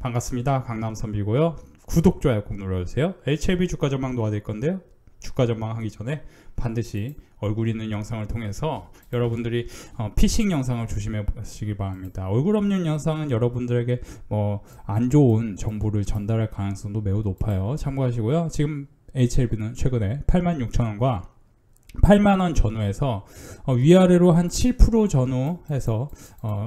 반갑습니다. 강남선비고요. 구독, 좋아요 꼭 눌러주세요. HLB 주가 전망 도와드릴 건데요. 주가 전망하기 전에 반드시 얼굴 있는 영상을 통해서 여러분들이 피싱 영상을 조심해 보시기 바랍니다. 얼굴 없는 영상은 여러분들에게 안 좋은 정보를 전달할 가능성도 매우 높아요. 참고하시고요. 지금 HLB는 최근에 86,000원과 8만원 전후에서 위아래로 한 7% 전후해서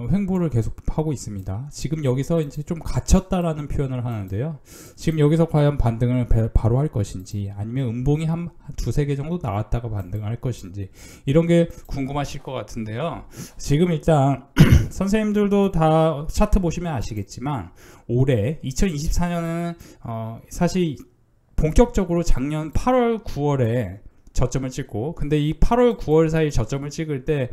횡보를 계속 하고 있습니다. 지금 여기서 이제 좀 갇혔다라는 표현을 하는데요. 지금 여기서 과연 반등을 바로 할 것인지, 아니면 음봉이 한 두세 개 정도 나왔다가 반등을 할 것인지, 이런 게 궁금하실 것 같은데요. 지금 일단 선생님들도 다 차트 보시면 아시겠지만, 올해 2024년은 사실 본격적으로 작년 8월 9월에 저점을 찍고, 근데 이 8월 9월 사이 저점을 찍을 때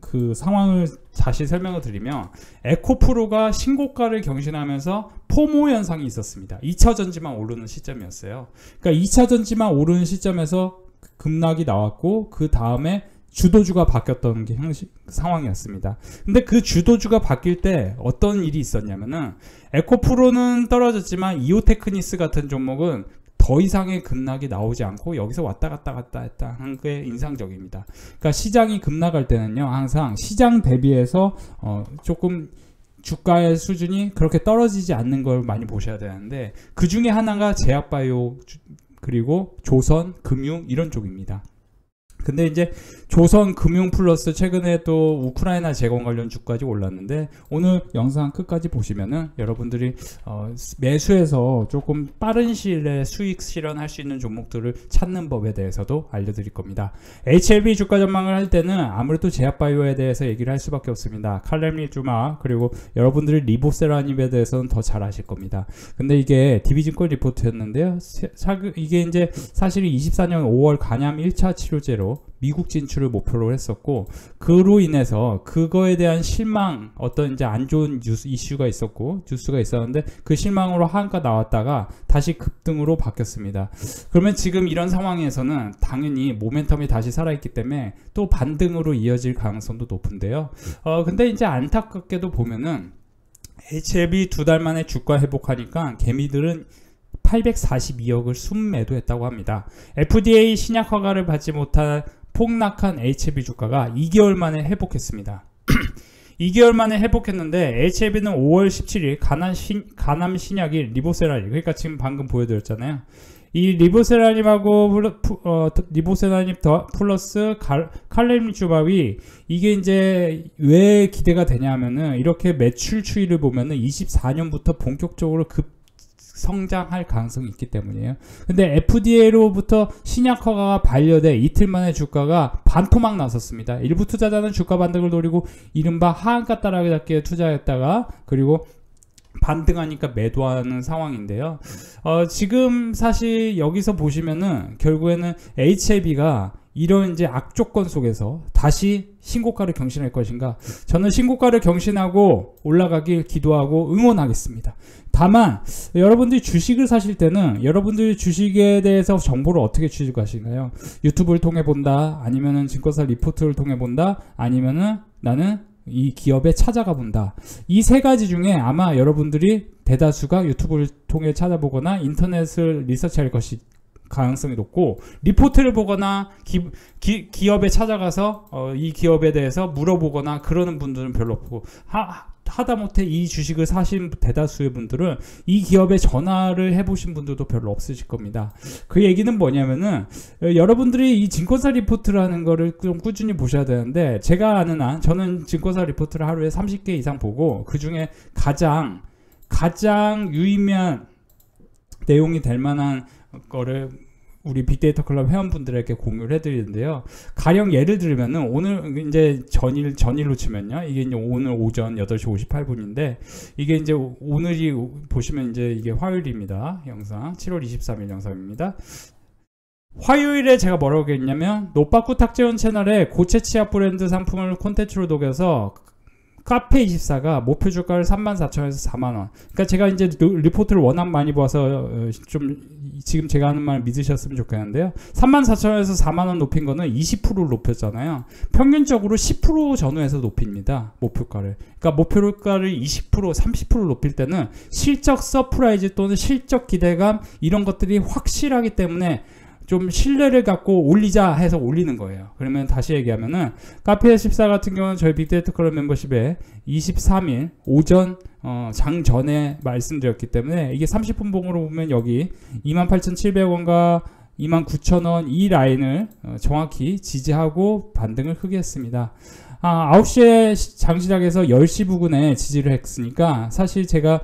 그 상황을 다시 설명을 드리면, 에코프로가 신고가를 경신하면서 포모 현상이 있었습니다. 2차 전지만 오르는 시점이었어요. 그러니까 2차 전지만 오르는 시점에서 급락이 나왔고, 그 다음에 주도주가 바뀌었던 게 상황이었습니다. 근데 그 주도주가 바뀔 때 어떤 일이 있었냐면은, 에코프로는 떨어졌지만 이오테크니스 같은 종목은 더 이상의 급락이 나오지 않고 여기서 왔다 갔다 했다 한 게 인상적입니다. 그러니까 시장이 급락할 때는요, 항상 시장 대비해서 조금 주가의 수준이 그렇게 떨어지지 않는 걸 많이 보셔야 되는데, 그 중에 하나가 제약바이오 그리고 조선, 금융 이런 쪽입니다. 근데 이제 조선, 금융 플러스 최근에 또 우크라이나 재건 관련 주까지 올랐는데, 오늘 영상 끝까지 보시면은 여러분들이 매수해서 조금 빠른 시일 내에 수익 실현할 수 있는 종목들을 찾는 법에 대해서도 알려드릴 겁니다. HLB 주가 전망을 할 때는 아무래도 제약바이오에 대해서 얘기를 할 수밖에 없습니다. 칼렘리주마, 그리고 여러분들이 리보세라님에 대해서는 더 잘 아실 겁니다. 근데 이게 DB증권 리포트였는데요. 이게 이제 사실 24년 5월 간암 1차 치료제로 미국 진출을 목표로 했었고, 그로 인해서 그거에 대한 실망, 어떤 이제 안 좋은 이슈가 있었고, 뉴스가 있었는데, 그 실망으로 하한가 나왔다가 다시 급등으로 바뀌었습니다. 그러면 지금 이런 상황에서는 당연히 모멘텀이 다시 살아있기 때문에 또 반등으로 이어질 가능성도 높은데요. 근데 이제 안타깝게도 보면은 HLB 두 달 만에 주가 회복하니까 개미들은 842억을 순매도했다고 합니다. FDA 신약 허가를 받지 못한 폭락한 HLB 주가가 2개월 만에 회복했습니다. 2개월 만에 회복했는데, HLB는 5월 17일 간암 신약이 리보세라님, 그러니까 지금 방금 보여드렸잖아요. 이 리보세라님하고 리보세라님 플러스 칼렘주밥이, 이게 이제 왜 기대가 되냐면은, 이렇게 매출 추이를 보면은 24년부터 본격적으로 성장할 가능성이 있기 때문이에요. 근데 FDA로부터 신약 허가가 반려돼 이틀 만에 주가가 반토막 났었습니다. 일부 투자자는 주가 반등을 노리고 이른바 하한가 따라잡기에 투자했다가, 그리고 반등하니까 매도하는 상황인데요. 지금 사실 여기서 보시면은 결국에는 HLB가 이런 이제 악조건 속에서 다시 신고가를 경신할 것인가? 저는 신고가를 경신하고 올라가길 기도하고 응원하겠습니다. 다만 여러분들이 주식을 사실 때는 여러분들이 주식에 대해서 정보를 어떻게 취득하시나요? 유튜브를 통해 본다, 아니면은 증권사 리포트를 통해 본다, 아니면은 나는 이 기업에 찾아가 본다. 이 세 가지 중에 아마 여러분들이 대다수가 유튜브를 통해 찾아보거나 인터넷을 리서치할 것이 가능성이 높고, 리포트를 보거나 기업에 찾아가서 이 기업에 대해서 물어보거나 그러는 분들은 별로 없고, 하다못해 이 주식을 사신 대다수의 분들은 이 기업에 전화를 해보신 분들도 별로 없으실 겁니다. 그 얘기는 뭐냐면은, 여러분들이 이 증권사 리포트를 하는 거를 좀 꾸준히 보셔야 되는데, 제가 아는 한, 저는 증권사 리포트를 하루에 30개 이상 보고, 그 중에 가장 유의미한 내용이 될 만한 거를 우리 빅데이터 클럽 회원분들에게 공유를 해드리는데요. 가령 예를 들면은, 오늘 이제 전일로 치면요, 이게 이제 오늘 오전 8시 58분인데, 이게 이제 오늘이 보시면 이제 이게 화요일입니다. 영상 7월 23일 영상입니다. 화요일에 제가 뭐라고 했냐면, 노빠꾸 탁재훈 채널에 고체 치약 브랜드 상품을 콘텐츠로 녹여서 카페24가 목표 주가를 34,000원에서 4만원. 그러니까 제가 이제 리포트를 워낙 많이 봐서 좀 지금 제가 하는 말 믿으셨으면 좋겠는데요. 34,000원에서 4만원 높인 거는 20%를 높였잖아요. 평균적으로 10% 전후에서 높입니다. 목표가를. 그러니까 목표가를 20%, 30% 높일 때는 실적 서프라이즈 또는 실적 기대감 이런 것들이 확실하기 때문에 좀 신뢰를 갖고 올리자 해서 올리는 거예요. 그러면 다시 얘기하면은 카페14 같은 경우는 저희 빅데이터 클럽 멤버십에 23일 오전 장 전에 말씀드렸기 때문에 이게 30분 봉으로 보면 여기 28,700원과 29,000원 이 라인을 정확히 지지하고 반등을 크게 했습니다. 9시에 장 시작해서 10시 부근에 지지를 했으니까 사실 제가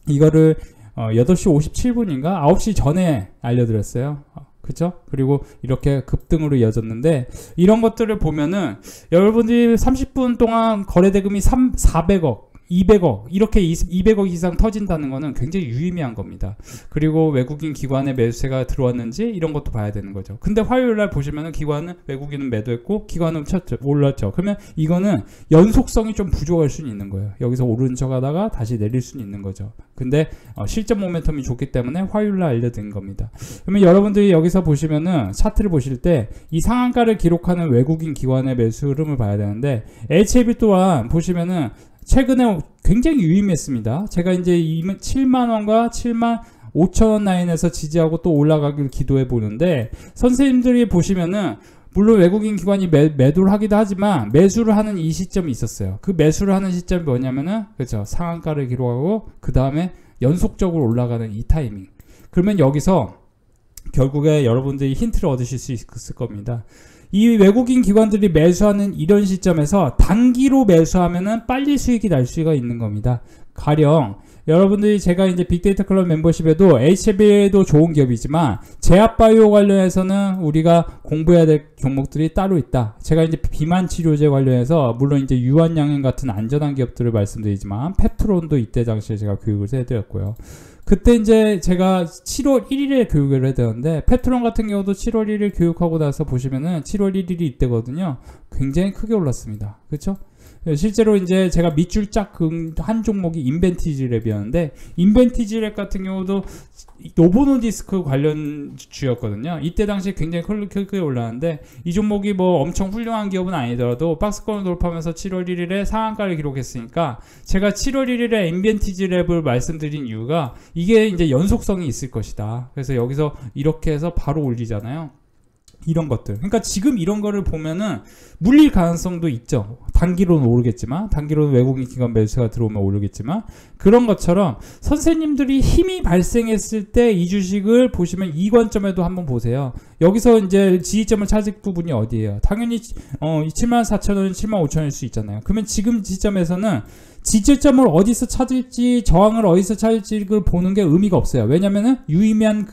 이거를 8시 57분인가 9시 전에 알려드렸어요. 그쵸? 그리고 이렇게 급등으로 이어졌는데 이런 것들을 보면은 여러분들이 30분 동안 거래대금이 400억 200억 이렇게 200억 이상 터진다는 거는 굉장히 유의미한 겁니다. 그리고 외국인 기관의 매수세가 들어왔는지 이런 것도 봐야 되는 거죠. 근데 화요일날 보시면은 기관은 외국인은 매도했고 기관은 올랐죠. 그러면 이거는 연속성이 좀 부족할 수는 있는 거예요. 여기서 오른 척 하다가 다시 내릴 수는 있는 거죠. 근데 실전 모멘텀이 좋기 때문에 화요일날 알려드린 겁니다. 그러면 여러분들이 여기서 보시면은 차트를 보실 때 이 상한가를 기록하는 외국인 기관의 매수 흐름을 봐야 되는데 HLB 또한 보시면은 최근에 굉장히 유의미했습니다. 제가 이제 7만원과 7만 5천원 라인에서 지지하고 또 올라가길 기도해 보는데 선생님들이 보시면은 물론 외국인 기관이 매도를 하기도 하지만 매수를 하는 이 시점이 있었어요. 그 매수를 하는 시점이 뭐냐면은 그렇죠. 상한가를 기록하고 그 다음에 연속적으로 올라가는 이 타이밍. 그러면 여기서 결국에 여러분들이 힌트를 얻으실 수 있을 겁니다. 이 외국인 기관들이 매수하는 이런 시점에서 단기로 매수하면은 빨리 수익이 날 수가 있는 겁니다. 가령 여러분들이 제가 이제 빅데이터 클럽 멤버십에도 HLB도 좋은 기업이지만 제약바이오 관련해서는 우리가 공부해야 될 종목들이 따로 있다. 제가 이제 비만 치료제 관련해서 물론 이제 유한양행 같은 안전한 기업들을 말씀드리지만 페트론도 이때 당시에 제가 교육을 해드렸고요. 그때 이제 제가 7월 1일에 교육을 해드렸는데 페트론 같은 경우도 7월 1일 교육하고 나서 보시면은 7월 1일이 이때거든요. 굉장히 크게 올랐습니다. 그렇죠? 실제로 이제 제가 밑줄 짝 한 종목이 인벤티지 랩이었는데 인벤티지 랩 같은 경우도 노보노디스크 관련 주였거든요. 이때 당시에 굉장히 크게 올랐는데 이 종목이 뭐 엄청 훌륭한 기업은 아니더라도 박스권을 돌파하면서 7월 1일에 상한가를 기록했으니까 제가 7월 1일에 인벤티지 랩을 말씀드린 이유가 이게 이제 연속성이 있을 것이다. 그래서 여기서 이렇게 해서 바로 올리잖아요. 이런 것들. 그러니까 지금 이런 거를 보면은 물릴 가능성도 있죠. 단기로는 오르겠지만, 단기로는 외국인 기관 매수가 들어오면 오르겠지만, 그런 것처럼 선생님들이 힘이 발생했을 때 이 주식을 보시면 이 관점에도 한번 보세요. 여기서 이제 지지점을 찾을 부분이 어디예요? 당연히 74,000원, 75,000원일 수 있잖아요. 그러면 지금 지점에서는 지지점을 어디서 찾을지, 저항을 어디서 찾을지를 보는 게 의미가 없어요. 왜냐면은 유의미한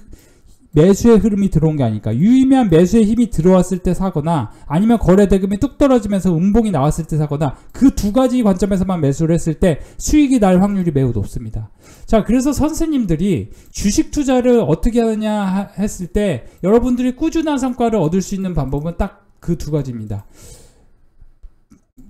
매수의 흐름이 들어온 게 아니니까. 유의미한 매수의 힘이 들어왔을 때 사거나 아니면 거래대금이 뚝 떨어지면서 음봉이 나왔을 때 사거나 그 두 가지 관점에서만 매수를 했을 때 수익이 날 확률이 매우 높습니다. 자, 그래서 선생님들이 주식 투자를 어떻게 하느냐 했을 때 여러분들이 꾸준한 성과를 얻을 수 있는 방법은 딱 그 두 가지입니다.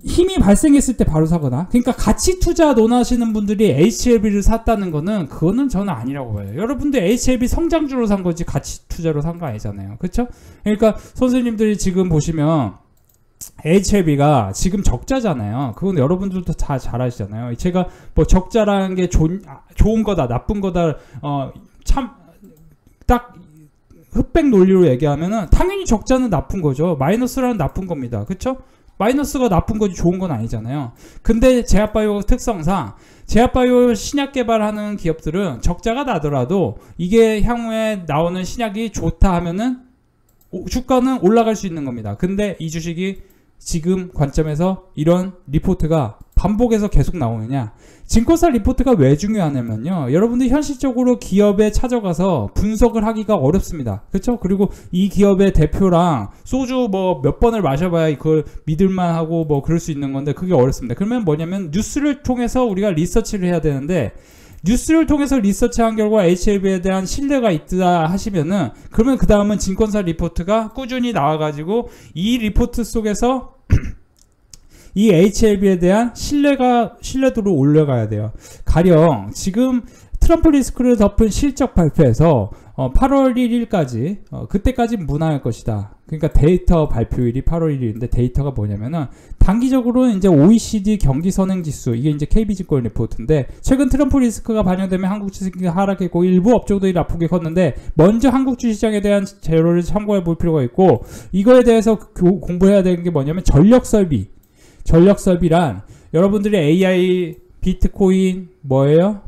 힘이 발생했을 때 바로 사거나, 그러니까 가치 투자 논하시는 분들이 HLB를 샀다는 거는 그거는 저는 아니라고 봐요. 여러분들 HLB 성장주로 산 거지 가치 투자로 산 거 아니잖아요. 그렇죠? 그러니까 선생님들이 지금 보시면 HLB가 지금 적자잖아요. 그건 여러분들도 다 잘 아시잖아요. 제가 뭐 적자라는 게 좋은 거다 나쁜 거다 참 딱 흑백 논리로 얘기하면은 당연히 적자는 나쁜 거죠. 마이너스라는 나쁜 겁니다. 그렇죠? 마이너스가 나쁜 거지 좋은 건 아니잖아요. 근데 제약바이오 특성상 제약바이오 신약 개발하는 기업들은 적자가 나더라도 이게 향후에 나오는 신약이 좋다 하면은 주가는 올라갈 수 있는 겁니다. 근데 이 주식이 지금 관점에서 이런 리포트가 반복해서 계속 나오느냐, 증권사 리포트가 왜 중요하냐면요, 여러분들 현실적으로 기업에 찾아가서 분석을 하기가 어렵습니다. 그렇죠? 그리고 이 기업의 대표랑 소주 뭐 몇 번을 마셔봐야 그걸 믿을만 하고 뭐 그럴 수 있는 건데 그게 어렵습니다. 그러면 뭐냐면 뉴스를 통해서 우리가 리서치를 해야 되는데, 뉴스를 통해서 리서치한 결과 HLB에 대한 신뢰가 있다 하시면은, 그러면 그 다음은 증권사 리포트가 꾸준히 나와가지고 이 리포트 속에서 이 HLB에 대한 신뢰도를 올려가야 돼요. 가령 지금 트럼프 리스크를 덮은 실적 발표에서 8월 1일까지 그때까지 무난할 것이다. 그러니까 데이터 발표일이 8월 1일인데 데이터가 뭐냐면은 단기적으로 이제 OECD 경기 선행 지수, 이게 이제 KB증권 리포트인데, 최근 트럼프 리스크가 반영되면 한국 주식이 하락했고 일부 업종들이 나쁘게 컸는데 먼저 한국 주시장에 대한 재료를 참고해 볼 필요가 있고, 이거에 대해서 공부해야 되는 게 뭐냐면 전력 설비란 여러분들이 AI, 비트코인, 뭐예요?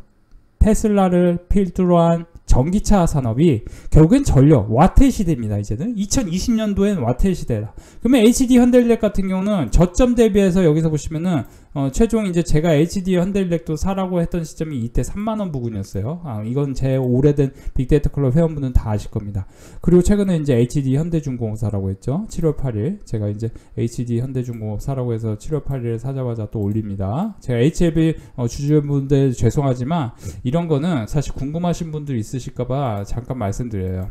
테슬라를 필두로 한 전기차 산업이 결국엔 전력, 와트의 시대입니다. 이제는 2020년도엔 와트의 시대다. 그러면 HD 현대일렉 같은 경우는 저점 대비해서 여기서 보시면은 최종 이제 제가 HD 현대일렉도 사라고 했던 시점이 이때 3만원 부근이었어요. 이건 제 오래된 빅데이터 클럽 회원분은 다 아실 겁니다. 그리고 최근에 이제 HD 현대중공업 사라고 했죠. 7월 8일 제가 이제 HD 현대중공업 사라고 해서 7월 8일에 사자마자 또 올립니다. 제가 HLB 주주분들 죄송하지만 이런 거는 사실 궁금하신 분들 있으실까봐 잠깐 말씀드려요.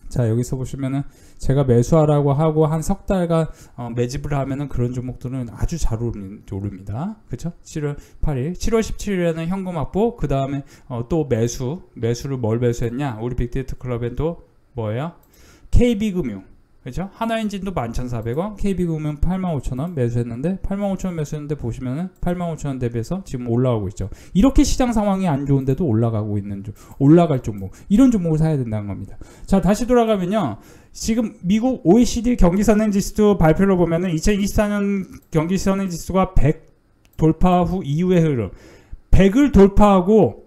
자, 여기서 보시면은 제가 매수하라고 하고 한 석 달간 매집을 하면은 그런 종목들은 아주 잘 오릅니다. 그쵸? 7월 8일, 7월 17일에는 현금 확보, 그 다음에 또 매수를 뭘 매수했냐? 우리 빅데이터 클럽엔 또 뭐예요? KB금융. 그죠? 하나엔진도 11,400원, KB금융 85,000원 매수했는데, 85,000원 매수했는데 보시면은 85,000원 대비해서 지금 올라가고 있죠. 이렇게 시장 상황이 안 좋은데도 올라가고 있는 올라갈 종목, 이런 종목을 사야 된다는 겁니다. 자, 다시 돌아가면요. 지금 미국 OECD 경기선행지수 발표를 보면은 2024년 경기선행지수가 100 돌파 후 이후의 흐름, 100을 돌파하고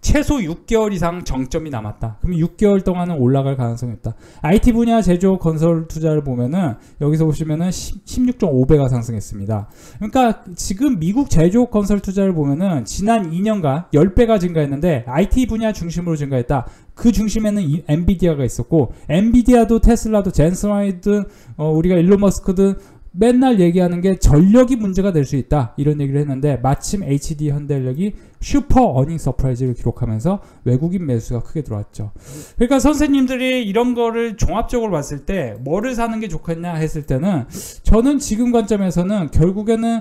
최소 6개월 이상 정점이 남았다. 그럼 6개월 동안은 올라갈 가능성이 있다. IT 분야 제조 건설 투자를 보면은 여기서 보시면은 16.5배가 상승했습니다. 그러니까 지금 미국 제조 건설 투자를 보면은 지난 2년간 10배가 증가했는데 IT 분야 중심으로 증가했다. 그 중심에는 엔비디아가 있었고, 엔비디아도 테슬라도 젠슨화이든 우리가 일론 머스크든 맨날 얘기하는 게 전력이 문제가 될 수 있다, 이런 얘기를 했는데 마침 HD 현대력이 슈퍼 어닝 서프라이즈를 기록하면서 외국인 매수가 크게 들어왔죠. 그러니까 선생님들이 이런 거를 종합적으로 봤을 때 뭐를 사는 게 좋겠냐 했을 때는, 저는 지금 관점에서는 결국에는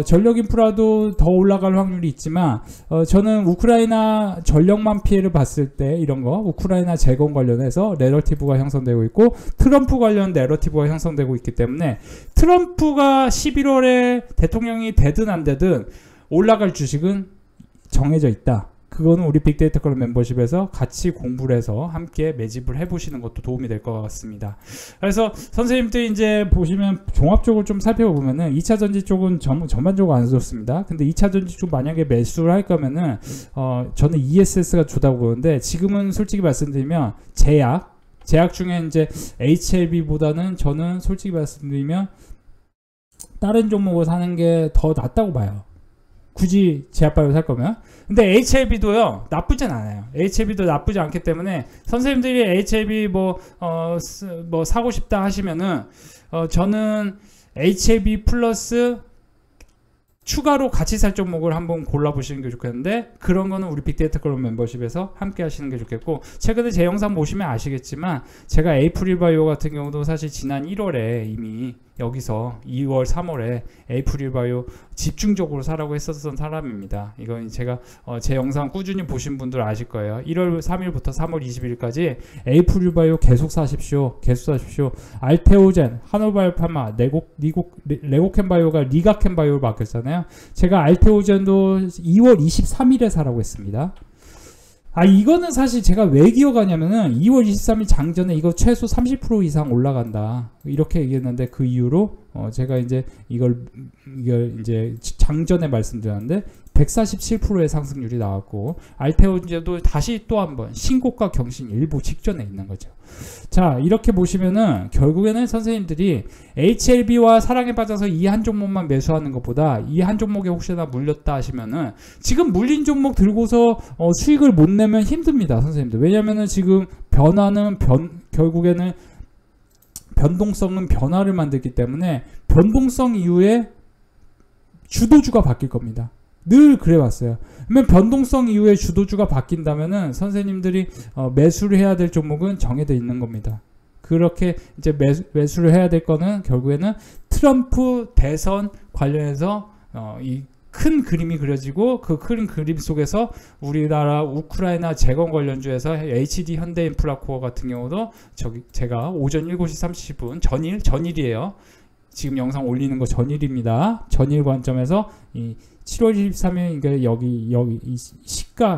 전력 인프라도 더 올라갈 확률이 있지만 저는 우크라이나 전력만 피해를 봤을 때 이런 거, 우크라이나 재건 관련해서 내러티브가 형성되고 있고 트럼프 관련 내러티브가 형성되고 있기 때문에 트럼프가 11월에 대통령이 되든 안 되든 올라갈 주식은 정해져 있다. 그거는 우리 빅데이터 클럽 멤버십에서 같이 공부를 해서 함께 매집을 해보시는 것도 도움이 될 것 같습니다. 그래서 선생님들이 이제 보시면 종합적으로 좀 살펴보면은 2차전지 쪽은 전반적으로 안 좋습니다. 근데 2차전지 쪽 만약에 매수를 할 거면은 저는 ESS가 좋다고 보는데, 지금은 솔직히 말씀드리면 제약 중에 이제 HLB보다는 저는 솔직히 말씀드리면 다른 종목을 사는 게 더 낫다고 봐요. 굳이 제약바이오 살 거면. 근데 HLB도요 나쁘진 않아요. HLB도 나쁘지 않기 때문에 선생님들이 HLB 뭐 사고 싶다 하시면은 저는 HLB 플러스 추가로 같이 살 종목을 한번 골라보시는 게 좋겠는데, 그런 거는 우리 빅데이터 클럽 멤버십에서 함께 하시는 게 좋겠고, 최근에 제 영상 보시면 아시겠지만 제가 에이프릴바이오 같은 경우도 사실 지난 1월에 이미 여기서 2월, 3월에 에이프릴바이오 집중적으로 사라고 했었던 사람입니다. 이건 제가 제 영상 꾸준히 보신 분들 아실 거예요. 1월 3일부터 3월 20일까지 에이프릴바이오 계속 사십시오. 알테오젠, 한올바이오파마, 레고캔바이오가 리가캔바이오로 바뀌었잖아요. 제가 알테오젠도 2월 23일에 사라고 했습니다. 이거는 사실 제가 왜 기억하냐면은 2월 23일 장전에 이거 최소 30% 이상 올라간다, 이렇게 얘기했는데, 그 이후로 제가 이제 이걸 이제 장전에 말씀드렸는데 147%의 상승률이 나왔고, 알테오젠도 다시 또 한번 신고가 경신 일보 직전에 있는 거죠. 자, 이렇게 보시면은 결국에는 선생님들이 HLB와 사랑에 빠져서 이 한 종목만 매수하는 것보다 이 한 종목에 혹시나 물렸다 하시면은, 지금 물린 종목 들고서 수익을 못 내면 힘듭니다, 선생님들. 왜냐면은 지금 결국에는 변동성은 변화를 만들기 때문에 변동성 이후에 주도주가 바뀔 겁니다. 늘 그래왔어요. 그러면 변동성 이후에 주도주가 바뀐다면은 선생님들이 매수를 해야 될 종목은 정해져 있는 겁니다. 그렇게 이제 매수를 해야 될 거는 결국에는 트럼프 대선 관련해서 이 큰 그림이 그려지고 그 큰 그림 속에서 우리나라 우크라이나 재건 관련주에서 HD 현대인프라코어 같은 경우도 제가 오전 7시 30분 전일이에요. 지금 영상 올리는 거 전일입니다. 전일 관점에서 이 7월 23일 그러니까 여기 이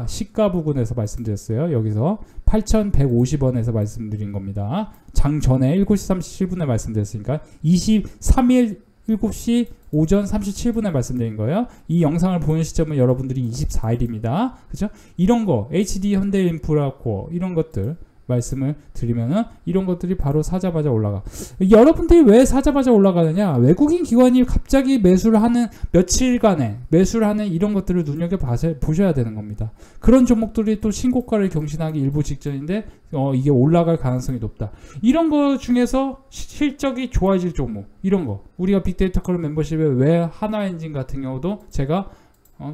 시가 부분에서 말씀드렸어요. 여기서 8,150원에서 말씀드린 겁니다. 장 전에 7시 37분에 말씀드렸으니까 23일 7시 오전 37분에 말씀드린 거예요. 이 영상을 보는 시점은 여러분들이 24일입니다. 그죠? 이런 거 HD 현대인프라코어 이런 것들 말씀을 드리면은 이런 것들이 바로 사자마자 올라가. 여러분들이 왜 사자마자 올라가느냐? 외국인 기관이 갑자기 매수를 하는 며칠간에 매수를 하는 이런 것들을 눈여겨보셔야 되는 겁니다. 그런 종목들이 또 신고가를 경신하기 일보 직전인데 이게 올라갈 가능성이 높다. 이런 거 중에서 실적이 좋아질 종목 이런 거 우리가 빅데이터 클럽 멤버십에 왜 하나엔진 같은 경우도 제가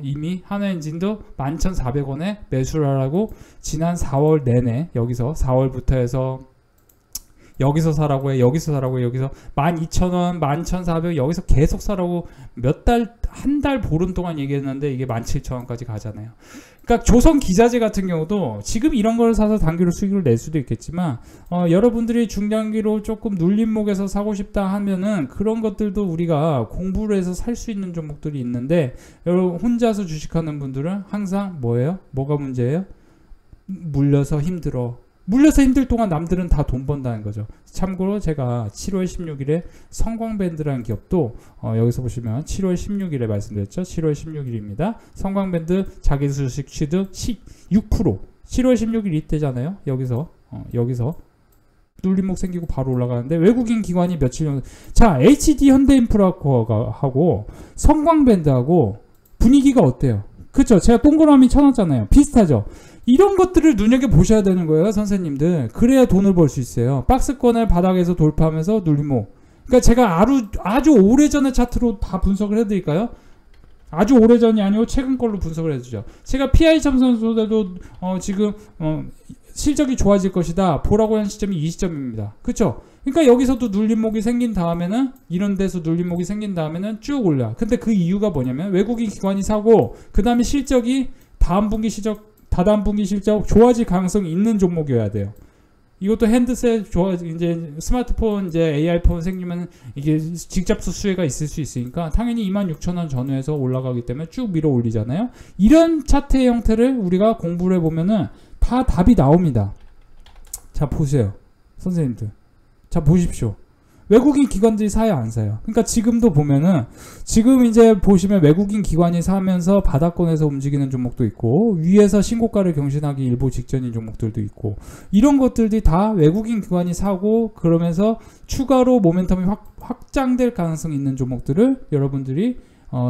이미 하나엔진도 11,400원에 매수를 하라고 지난 4월 내내 여기서 4월부터 해서 여기서 사라고 해 여기서 사라고 해 여기서 12,000원 11,400원 여기서 계속 사라고 한 달 보름 동안 얘기했는데 이게 17,000원까지 가잖아요. 그러니까 조선 기자재 같은 경우도 지금 이런 걸 사서 단기로 수익을 낼 수도 있겠지만 여러분들이 중장기로 조금 눌림목에서 사고 싶다 하면은 그런 것들도 우리가 공부를 해서 살 수 있는 종목들이 있는데 여러분 혼자서 주식하는 분들은 항상 뭐예요? 뭐가 문제예요? 물려서 힘들어. 물려서 힘들 동안 남들은 다 돈 번다는 거죠. 참고로 제가 7월 16일에 성광밴드라는 기업도 여기서 보시면 7월 16일에 말씀드렸죠. 7월 16일입니다. 성광밴드 자기 주식 취득 6% 7월 16일 이때잖아요. 여기서 눌림목 생기고 바로 올라가는데 외국인 기관이 며칠 정도 자 HD 현대인프라코어가 하고 성광밴드하고 분위기가 어때요? 그쵸? 제가 동그라미 쳐놨잖아요. 비슷하죠? 이런 것들을 눈여겨보셔야 되는 거예요, 선생님들. 그래야 돈을 벌 수 있어요. 박스권을 바닥에서 돌파하면서 눌림목. 그러니까 제가 아주 오래전의 차트로 다 분석을 해드릴까요? 아주 오래전이 아니고 최근 걸로 분석을 해주죠. 제가 PI 참선소대도 지금 실적이 좋아질 것이다. 보라고 한 시점이 이 시점입니다. 그쵸? 그러니까 여기서도 눌림목이 생긴 다음에는 이런 데서 눌림목이 생긴 다음에는 쭉 올라. 근데 그 이유가 뭐냐면 외국인 기관이 사고 그 다음에 실적이 다다음 분기 실적 좋아질 가능성이 있는 종목이어야 돼요. 이것도 핸드셋 이제 스마트폰 이제 AR폰 생기면 이게 직접수 수혜가 있을 수 있으니까 당연히 26,000원 전후에서 올라가기 때문에 쭉 밀어 올리잖아요. 이런 차트의 형태를 우리가 공부를 해보면은 다 답이 나옵니다. 자 보세요, 선생님들. 자 보십시오. 외국인 기관들이 사요 안 사요? 그러니까 지금도 보면은 지금 이제 보시면 외국인 기관이 사면서 바닥권에서 움직이는 종목도 있고 위에서 신고가를 경신하기 일보 직전인 종목들도 있고 이런 것들이 다 외국인 기관이 사고 그러면서 추가로 모멘텀이 확장될 가능성이 있는 종목들을 여러분들이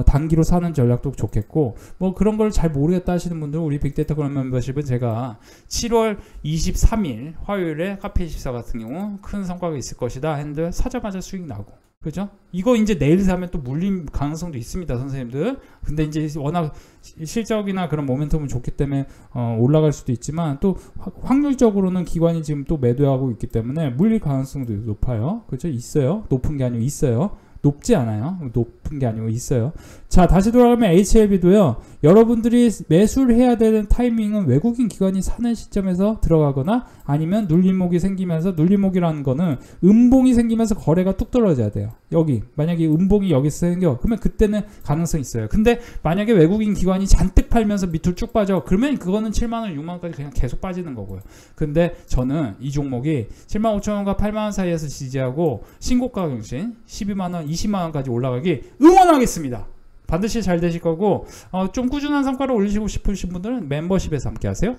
단기로 사는 전략도 좋겠고 뭐 그런 걸 잘 모르겠다 하시는 분들은 우리 빅데이터 클럽 멤버십은 제가 7월 23일 화요일에 카페24 같은 경우 큰 성과가 있을 것이다 했는데 사자마자 수익 나고 그죠? 이거 이제 내일 사면 또 물림 가능성도 있습니다, 선생님들. 근데 이제 워낙 실적이나 그런 모멘텀은 좋기 때문에 올라갈 수도 있지만 또 확률적으로는 기관이 지금 또 매도하고 있기 때문에 물릴 가능성도 높아요. 그죠? 있어요. 높은 게 아니고 있어요. 높지 않아요. 높은 게 아니고 있어요. 자 다시 돌아가면 HLB도요. 여러분들이 매수를 해야 되는 타이밍은 외국인 기관이 사는 시점에서 들어가거나 아니면 눌림목이 생기면서 눌림목이라는 거는 음봉이 생기면서 거래가 뚝 떨어져야 돼요. 여기 만약에 음봉이 여기서 생겨 그러면 그때는 가능성이 있어요. 근데 만약에 외국인 기관이 잔뜩 팔면서 밑으로 쭉 빠져 그러면 그거는 7만원 6만원까지 그냥 계속 빠지는 거고요. 근데 저는 이 종목이 75,000원과 8만원 사이에서 지지하고 신고가 경신 12만원 20만원까지 올라가기 응원하겠습니다. 반드시 잘 되실 거고 좀 꾸준한 성과를 올리시고 싶으신 분들은 멤버십에서 함께 하세요.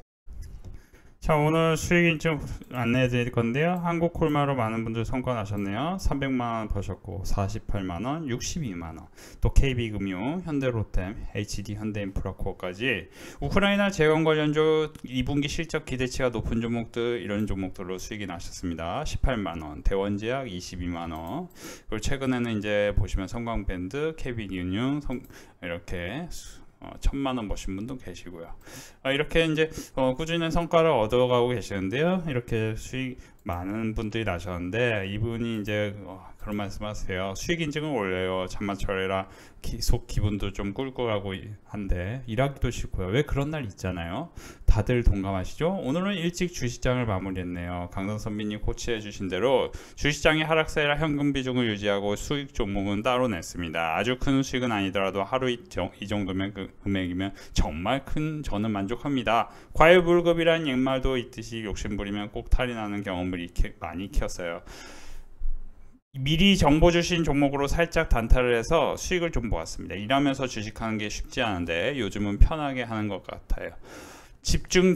자 오늘 수익인 좀 안내해 드릴 건데요. 한국콜마로 많은 분들 성과 나셨네요. 300만원 버셨고 48만원 62만원 또 KB금융 현대로템 HD 현대인프라코어까지 우크라이나 재건 관련주 2분기 실적 기대치가 높은 종목들 이런 종목들로 수익이 나셨습니다. 18만원 대원제약 22만원 그리고 최근에는 이제 보시면 성광밴드 KB금융 이렇게 1,000만원 버신 분도 계시고요. 이렇게 이제 꾸준한 성과를 얻어가고 계시는데요. 이렇게 수익 많은 분들이 나셨는데 이분이 이제 그런 말씀하세요. 수익 인증을 올려요. 잠만철이라 속 기분도 좀 꿀꿀하고 한데 일하기도 싫고요. 왜 그런 날 있잖아요. 다들 동감하시죠? 오늘은 일찍 주식장을 마무리했네요. 강선 선배님 코치해 주신 대로 주식장의 하락세라 현금 비중을 유지하고 수익 종목은 따로 냈습니다. 아주 큰 수익은 아니더라도 하루 이 정도면 금액이면 정말 큰 저는 만족합니다. 과유불급이란 옛말도 있듯이 욕심부리면 꼭 탈이 나는 경험을 많이 익혔어요. 미리 정보 주신 종목으로 살짝 단타를 해서 수익을 좀 모았습니다. 일하면서 주식하는 게 쉽지 않은데 요즘은 편하게 하는 것 같아요. 집중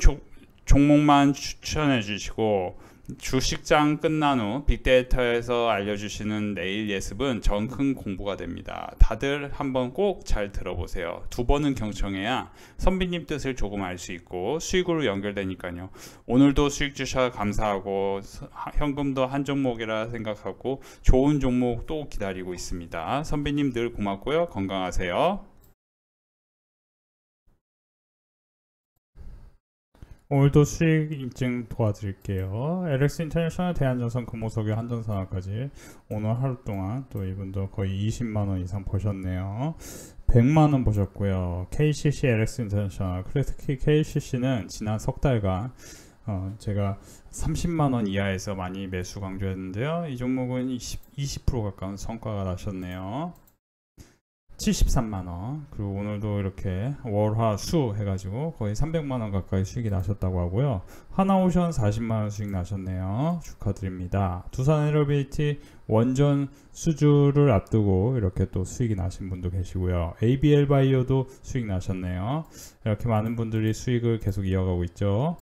종목만 추천해 주시고 주식장 끝난 후 빅데이터에서 알려주시는 내일 예습은 전 큰 공부가 됩니다. 다들 한번 꼭 잘 들어보세요. 두 번은 경청해야 선비님 뜻을 조금 알 수 있고 수익으로 연결되니까요. 오늘도 수익 주셔서 감사하고 현금도 한 종목이라 생각하고 좋은 종목 또 기다리고 있습니다. 선비님 늘 고맙고요. 건강하세요. 오늘도 수익 인증 도와드릴게요. LX 인터내셔널 대한전선 금호석유 한전산업까지 오늘 하루 동안 또 이분도 거의 20만원 이상 버셨네요. 100만원 버셨고요. KCC LX 인터내셔널, 특히 KCC는 지난 석 달간 제가 30만원 이하에서 많이 매수 강조했는데요. 이 종목은 20% 가까운 성과가 나셨네요. 73만원. 그리고 오늘도 이렇게 월화수 해가지고 거의 300만원 가까이 수익이 나셨다고 하고요. 하나오션 40만원 수익 나셨네요. 축하드립니다. 두산 에너빌리티 원전 수주를 앞두고 이렇게 또 수익이 나신 분도 계시고요. ABL 바이오도 수익 나셨네요. 이렇게 많은 분들이 수익을 계속 이어가고 있죠.